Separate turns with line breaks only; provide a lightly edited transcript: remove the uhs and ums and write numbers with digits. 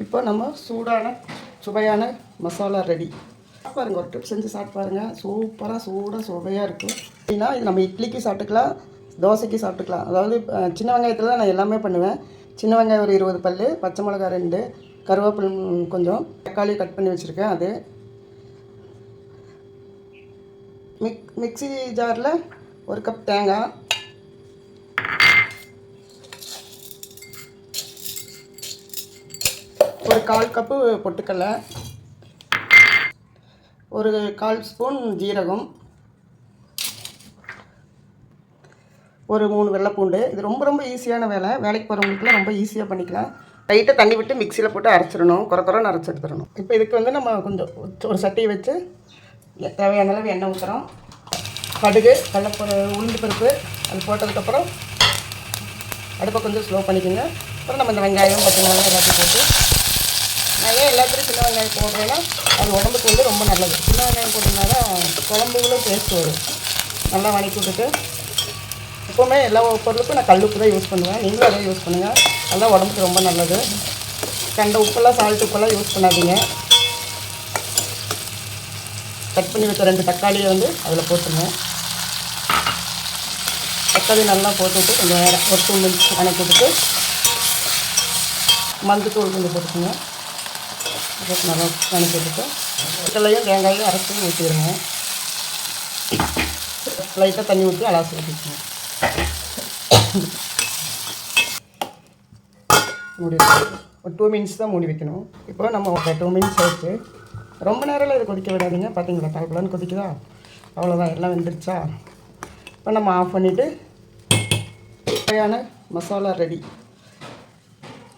இப்போ நம்ம சூடான சுவையான மசாலா ரெடி. பாருங்கள், ஒரு ட்ரிப் செஞ்சு சாப்பிட்டு பாருங்கள். சூப்பராக சூடாக சுவையாக இருக்கும். அப்படின்னா இது நம்ம இட்லிக்கு சாப்பிட்டுக்கலாம், தோசைக்கு சாப்பிட்டுக்கலாம். அதாவது சின்ன வெங்காயத்தில் தான் நான் எல்லாமே பண்ணுவேன். சின்ன வெங்காயம் ஒரு 20 பல், பச்சை மிளகாய் 2, கருவேப்பிலை கொஞ்சம், தக்காளி கட் பண்ணி வச்சுருக்கேன். அது மிக்ஸி ஜாரில் 1 கப் தேங்காய், ஒரு 1/4 கப்பு பொட்டுக்கடலை, ஒரு 1/4 ஸ்பூன் ஜீரகம், ஒரு 3 வெள்ளைப்பூண்டு. இது ரொம்ப ரொம்ப ஈஸியான வேலை. வேலைக்கு போகிறவங்களுக்குலாம் ரொம்ப ஈஸியாக பண்ணிக்கலாம். லைட்டாக தண்ணி விட்டு மிக்சியில் போட்டு அரைச்சிடணும், குறைன்னு அரைச்சி எடுத்துடணும். இப்போ இதுக்கு வந்து நம்ம கொஞ்சம் ஒரு சட்டியை வச்சு தேவையான அளவு எண்ணெய் ஊற்றுறோம். கடுகு, உளுந்து பருப்பு அது போட்டதுக்கப்புறம் அடுப்பை கொஞ்சம் ஸ்லோ பண்ணிக்கோங்க. அப்புறம் நம்ம இந்த வெங்காயம், பச்சை மிளகாய் எல்லாத்தையும் போட்டு, நான் ஏன் எல்லாத்துலேயும் சின்ன வெங்காயம் போடுறேன்னா அது உடம்புக்கு வந்து ரொம்ப நல்லது. சின்ன வெங்காயம் போட்டதுனால குழம்புகளும் டேஸ்ட் வரும். நல்லா வதக்கி விட்டுட்டு, எப்போவுமே எல்லா பொருளுக்கும் நான் கல் உப்பு தான் யூஸ் பண்ணுவேன். நீங்களும் அதை யூஸ் பண்ணுங்கள். அதுதான் உடம்புக்கு ரொம்ப நல்லது. கண்ட உப்பெல்லாம், சால்ட் உப்பெல்லாம் யூஸ் பண்ணாதீங்க. கட் பண்ணி வச்ச 2 தக்காளியை வந்து அதில் போட்டுருங்க. தக்காளி நல்லா போட்டுவிட்டு கொஞ்சம் நேரம் ஒரு 2 மினிட்ஸ் வதக்கி விட்டுட்டு மஞ்சத்தூள் கொஞ்சம் போட்டுக்கோங்க. நல்லா வதக்கி விட்டுட்டு கடலையும் தேங்காயும் அரைச்சி ஊற்றிடுங்க. லைட்டாக தண்ணி ஊற்றி அலசி ஊற்றிக்கோங்க. மூடி ஒரு 2 மினிட்ஸ் தான் மூடி வைக்கணும். இப்போ நம்ம 2 மினிட்ஸ் ஆகிடுச்சு. ரொம்ப நேரம்லாம் இதை கொதிக்க விடாதீங்க. பார்த்தீங்களா, தலப்பலன்னு கொதிக்குதா? அவ்வளோதான், எல்லாம் வெந்துடுச்சா? இப்போ நம்ம ஆஃப் பண்ணிவிட்டு சுவையான மசாலா ரெடி.